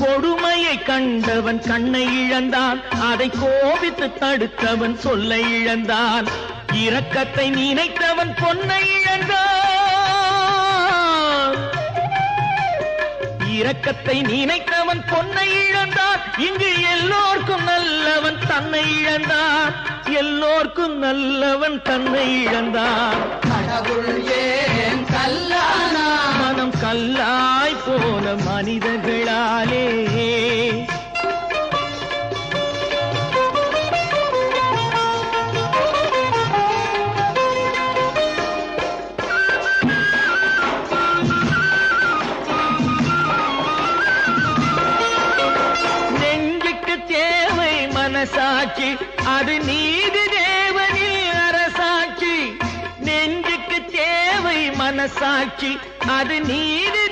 கொடுமையை கண்டவன் கண்ணை இழந்தான், அதை கோபித்து தடுத்தவன் சொல்லை இழந்தான். இரக்கத்தை நினைத்தவன் பொன்னை இழந்தான், இரக்கத்தை நினைத்தவன் பொன்னை இழந்தான். இங்கு எல்லோர்க்கும் நல்லவன் தன்னை இழந்தான், எல்லோர்க்கும் நல்லவன் தன்னை இழந்தான். கடவுள் ஏன் கல்லானா? மனம் கல்லாய் போன மனிதர்களாலே. நெஞ்சுக்கு தேவை மனசாட்சி, அது நீதி தேவனில் அரசாட்சி. நெஞ்சுக்கு தேவை மனசாட்சி, அது நீதி